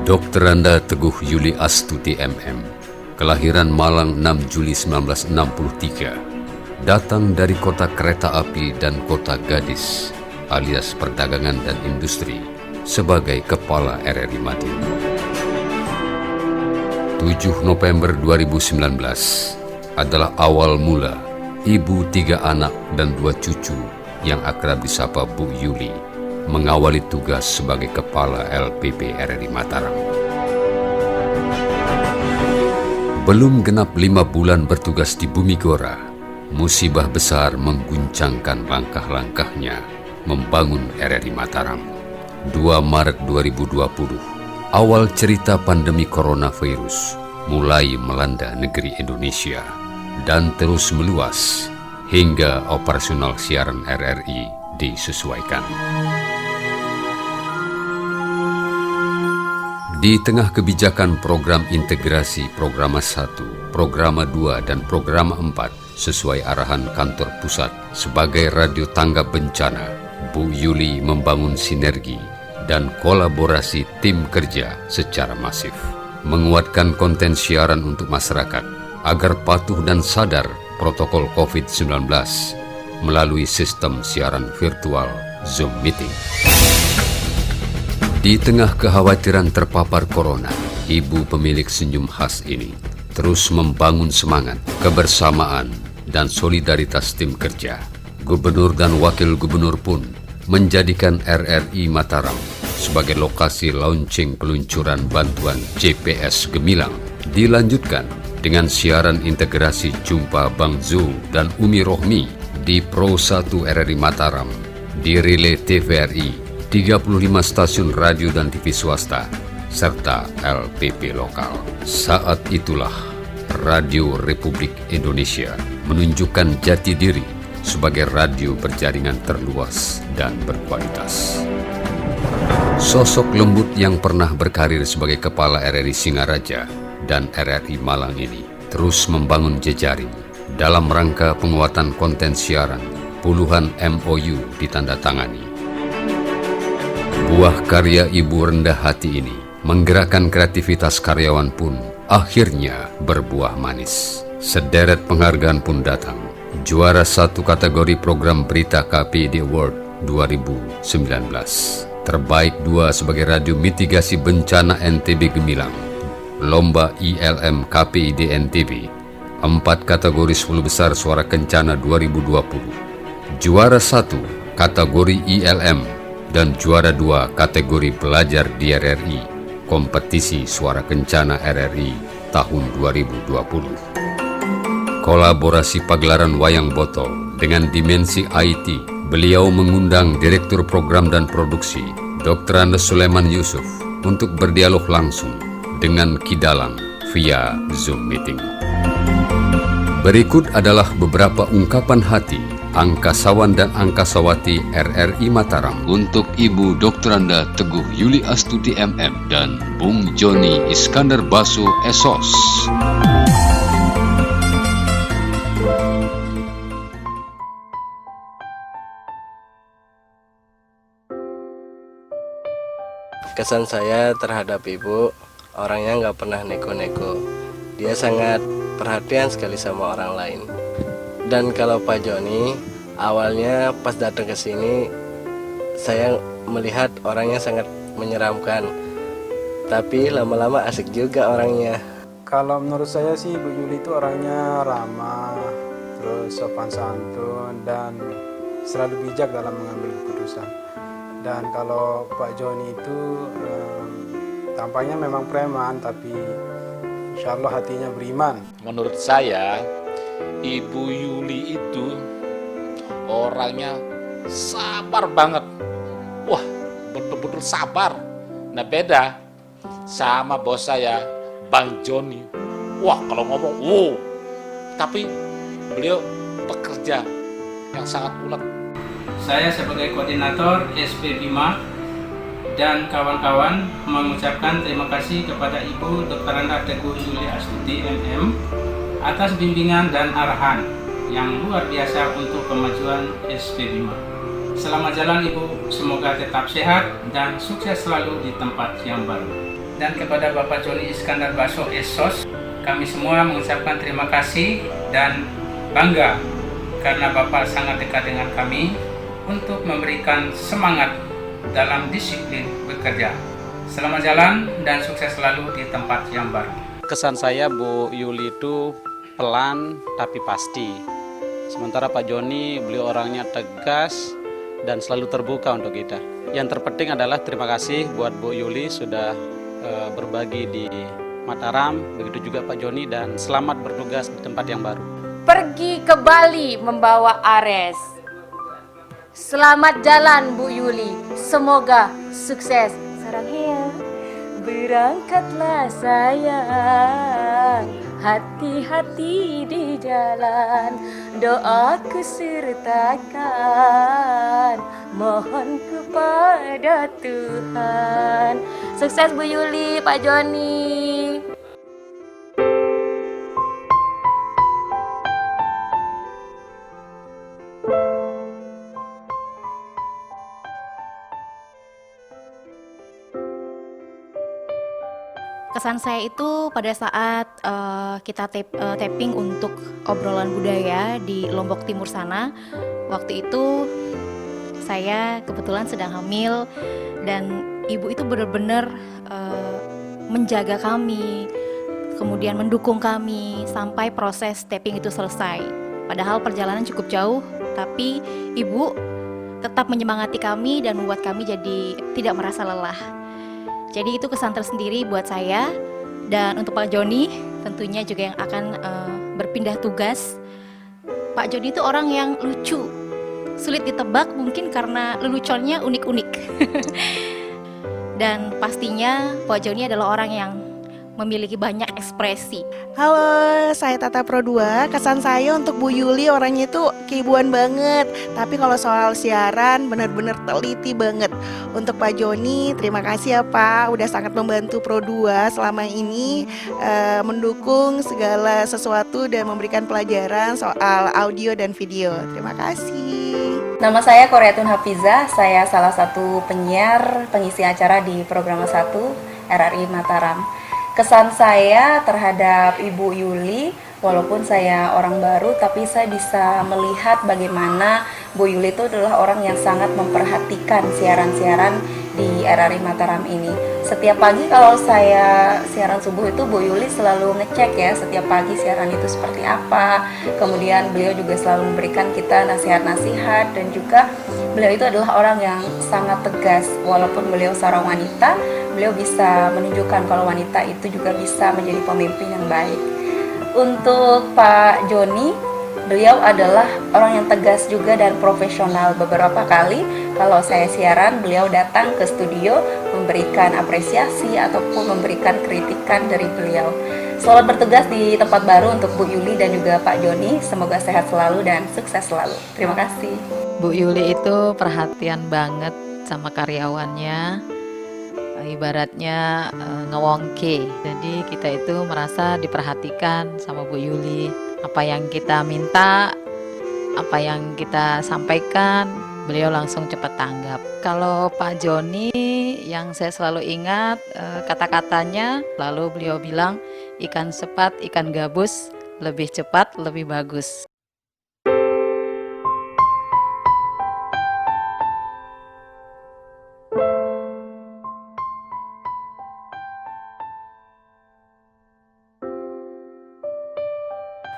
Dr. Anda Teguh Yuli Astuti MM, kelahiran Malang 6 Juli 1963, datang dari kota kereta api dan kota gadis, alias perdagangan dan industri, sebagai kepala RRI Madiun. 7 November 2019 adalah awal mula ibu 3 anak dan 2 cucu yang akrab disapa Bu Yuli mengawali tugas sebagai kepala LPP RRI Mataram. Belum genap 5 bulan bertugas di Bumi Gora, musibah besar mengguncangkan langkah-langkahnya membangun RRI Mataram. 2 Maret 2020, awal cerita pandemi coronavirus mulai melanda negeri Indonesia dan terus meluas hingga operasional siaran RRI disesuaikan. Di tengah kebijakan program integrasi Programa 1, Programa 2, dan Programa 4 sesuai arahan kantor pusat sebagai radio tanggap bencana, Bu Yuli membangun sinergi dan kolaborasi tim kerja secara masif, menguatkan konten siaran untuk masyarakat agar patuh dan sadar protokol COVID-19 melalui sistem siaran virtual Zoom Meeting. Di tengah kekhawatiran terpapar corona, ibu pemilik senyum khas ini terus membangun semangat, kebersamaan, dan solidaritas tim kerja. Gubernur dan wakil gubernur pun menjadikan RRI Mataram sebagai lokasi launching peluncuran bantuan JPS Gemilang. Dilanjutkan dengan siaran integrasi Jumpa Bang Zul dan Umi Rohmi di Pro 1 RRI Mataram, di Relay TVRI, 35 stasiun radio dan TV swasta, serta LPP lokal. Saat itulah Radio Republik Indonesia menunjukkan jati diri sebagai radio berjaringan terluas dan berkualitas. Sosok lembut yang pernah berkarir sebagai kepala RRI Singaraja dan RRI Malang ini terus membangun jejaring dalam rangka penguatan konten siaran. Puluhan MOU ditandatangani. Buah karya ibu rendah hati ini menggerakkan kreativitas karyawan pun akhirnya berbuah manis. Sederet penghargaan pun datang. Juara 1 kategori program berita KPID Award 2019. Terbaik 2 sebagai radio mitigasi bencana NTB Gemilang. Lomba ILM KPID NTB. 4 kategori 10 besar suara kencana 2020. Juara 1 kategori ILM dan juara 2 kategori pelajar di RRI, kompetisi suara kencana RRI tahun 2020. Kolaborasi pagelaran wayang botol dengan dimensi IT, beliau mengundang Direktur Program dan Produksi, Dr. Andes Sulaiman Yusuf, untuk berdialog langsung dengan Kidalang via Zoom Meeting. Berikut adalah beberapa ungkapan hati angkasawan dan angkasawati RRI Mataram untuk Ibu Dr. Anda Teguh Yuli Astuti MM dan Bung Joni Iskandar Basu Esos. Kesan saya terhadap ibu, orangnya nggak pernah neko-neko. Dia sangat perhatian sekali sama orang lain. Dan kalau Pak Joni, awalnya pas datang ke sini, saya melihat orangnya sangat menyeramkan. Tapi lama-lama asik juga orangnya. Kalau menurut saya sih Bu Yuli itu orangnya ramah, terus sopan santun, dan selalu bijak dalam mengambil keputusan. Dan kalau Pak Joni itu tampaknya memang preman, tapi insya Allah hatinya beriman. Menurut saya, Ibu Yuli itu orangnya sabar banget. Wah, betul-betul sabar. Nah, beda sama bos saya, Bang Joni. Wah, kalau ngomong, tapi beliau pekerja yang sangat ulet. Saya sebagai koordinator SP Bima dan kawan-kawan mengucapkan terima kasih kepada Ibu Dr. Anda Teguh Yuli Astuti MM atas bimbingan dan arahan yang luar biasa untuk kemajuan SP Bima. Selamat jalan Ibu, semoga tetap sehat dan sukses selalu di tempat yang baru. dan kepada Bapak Joni Iskandar Baso Esos, kami semua mengucapkan terima kasih dan bangga karena Bapak sangat dekat dengan kami untuk memberikan semangat dalam disiplin bekerja. Selamat jalan dan sukses selalu di tempat yang baru. Kesan saya Bu Yuli itu pelan tapi pasti. Sementara Pak Joni, beliau orangnya tegas dan selalu terbuka untuk kita. Yang terpenting adalah terima kasih buat Bu Yuli sudah berbagi di Mataram, begitu juga Pak Joni, dan selamat bertugas di tempat yang baru. Pergi ke Bali membawa Ares. Selamat jalan Bu Yuli, semoga sukses. Sarang ya, berangkatlah sayang, hati-hati di jalan, doaku sertakan, mohon kepada Tuhan. Sukses Bu Yuli, Pak Joni. Kesan saya itu pada saat kita tapping untuk obrolan budaya di Lombok Timur sana. Waktu itu saya kebetulan sedang hamil dan ibu itu benar-benar menjaga kami, kemudian mendukung kami sampai proses tapping itu selesai. Padahal perjalanan cukup jauh, tapi ibu tetap menyemangati kami dan membuat kami jadi tidak merasa lelah. Jadi itu kesan tersendiri buat saya. Dan untuk Pak Joni tentunya juga yang akan berpindah tugas. Pak Joni itu orang yang lucu, sulit ditebak mungkin karena leluconnya unik-unik. Dan pastinya Pak Joni adalah orang yang memiliki banyak ekspresi. Halo, saya Tata Pro 2. Kesan saya untuk Bu Yuli orangnya itu keibuan banget. Tapi kalau soal siaran benar-benar teliti banget. Untuk Pak Joni, terima kasih ya Pak, udah sangat membantu Pro 2 selama ini, mendukung segala sesuatu dan memberikan pelajaran soal audio dan video. Terima kasih. Nama saya Koreatun Hafizah, saya salah satu penyiar pengisi acara di program 1 RRI Mataram. Kesan saya terhadap Ibu Yuli, walaupun saya orang baru, tapi saya bisa melihat bagaimana Bu Yuli itu adalah orang yang sangat memperhatikan siaran-siaran di RRI Mataram ini. Setiap pagi kalau saya siaran subuh itu Bu Yuli selalu ngecek ya setiap pagi siaran itu seperti apa. Kemudian beliau juga selalu memberikan kita nasihat-nasihat, dan juga beliau itu adalah orang yang sangat tegas. Walaupun beliau seorang wanita, beliau bisa menunjukkan kalau wanita itu juga bisa menjadi pemimpin yang baik. Untuk Pak Joni, beliau adalah orang yang tegas juga dan profesional. Beberapa kali kalau saya siaran, beliau datang ke studio memberikan apresiasi ataupun memberikan kritikan dari beliau. Selamat bertugas di tempat baru untuk Bu Yuli dan juga Pak Joni. Semoga sehat selalu dan sukses selalu. Terima kasih. Bu Yuli itu perhatian banget sama karyawannya. Ibaratnya ngewongke. Jadi kita itu merasa diperhatikan sama Bu Yuli. Apa yang kita minta, apa yang kita sampaikan, beliau langsung cepat tanggap. Kalau Pak Joni yang saya selalu ingat kata-katanya, lalu beliau bilang, ikan sepat, ikan gabus, lebih cepat, lebih bagus.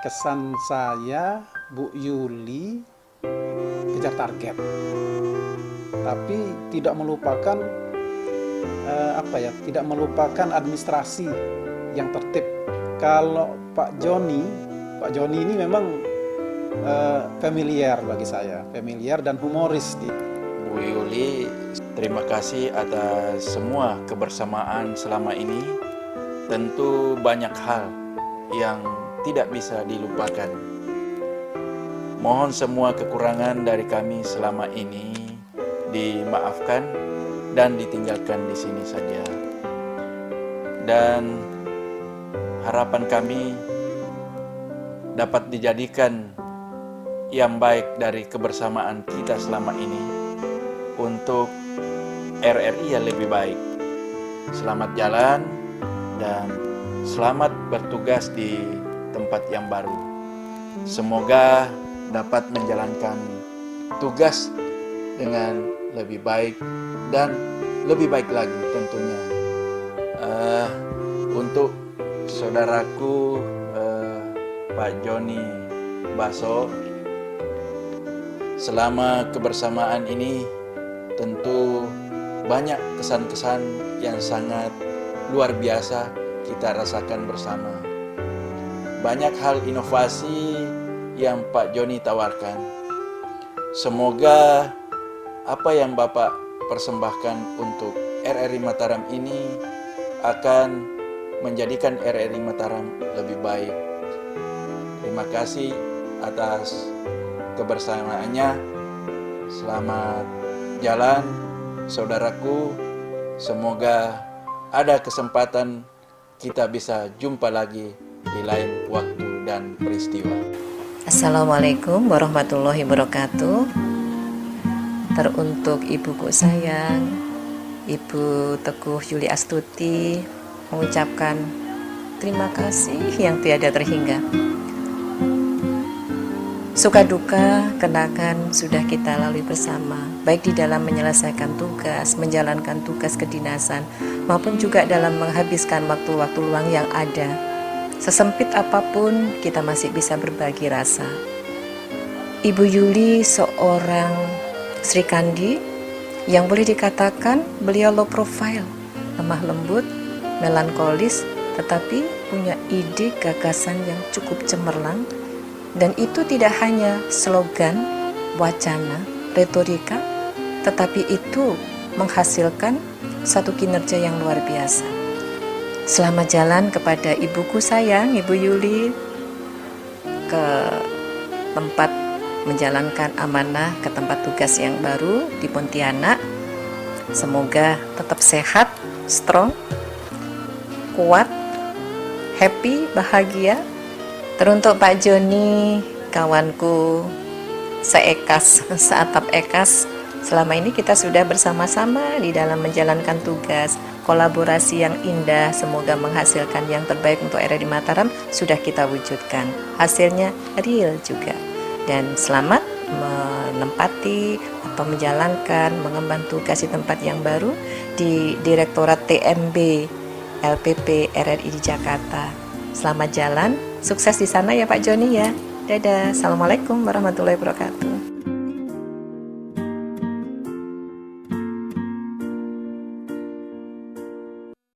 Kesan saya, Bu Yuli kejar target, tapi tidak melupakan tidak melupakan administrasi yang tertib. Kalau Pak Joni ini memang familiar bagi saya, familiar dan humoris. Bu Yuli, terima kasih atas semua kebersamaan selama ini. Tentu banyak hal yang tidak bisa dilupakan. Mohon semua kekurangan dari kami selama ini dimaafkan dan ditinggalkan di sini saja. Dan harapan kami dapat dijadikan yang baik dari kebersamaan kita selama ini untuk RRI yang lebih baik. selamat jalan dan selamat bertugas di tempat yang baru. Semoga dapat menjalankan tugas dengan lebih baik dan lebih baik lagi tentunya. Untuk saudaraku Pak Joni Baso, selama kebersamaan ini tentu banyak kesan-kesan yang sangat luar biasa kita rasakan bersama. Banyak hal inovasi yang Pak Joni tawarkan. Semoga apa yang Bapak persembahkan untuk RRI Mataram ini akan menjadikan RRI Mataram lebih baik. Terima kasih atas kebersamaannya. Selamat jalan, saudaraku. Semoga ada kesempatan kita bisa jumpa lagi di lain waktu dan peristiwa. Assalamualaikum warahmatullahi wabarakatuh. Teruntuk ibuku sayang, Ibu Teguh Yuli Astuti, mengucapkan terima kasih yang tiada terhingga. Suka duka kenangan sudah kita lalui bersama, baik di dalam menyelesaikan tugas, menjalankan tugas kedinasan, maupun juga dalam menghabiskan waktu-waktu luang yang ada. Sesempit apapun, kita masih bisa berbagi rasa. Ibu Yuli seorang Sri Kandi yang boleh dikatakan beliau low profile, lemah lembut, melankolis, tetapi punya ide gagasan yang cukup cemerlang. Dan itu tidak hanya slogan, wacana, retorika, tetapi itu menghasilkan satu kinerja yang luar biasa. Selamat jalan kepada ibuku sayang, Ibu Yuli, ke tempat menjalankan amanah, ke tempat tugas yang baru di Pontianak. Semoga tetap sehat, strong, kuat, happy, bahagia. Teruntuk Pak Joni, kawanku seekas, seatap ekas, selama ini kita sudah bersama-sama di dalam menjalankan tugas, kolaborasi yang indah, semoga menghasilkan yang terbaik untuk RRI Mataram, sudah kita wujudkan. Hasilnya real juga. Dan selamat menempati atau menjalankan, mengemban tugas di tempat yang baru di Direktorat TMB LPP RRI di Jakarta. Selamat jalan, sukses di sana ya Pak Joni ya. Dadah, Assalamualaikum warahmatullahi wabarakatuh.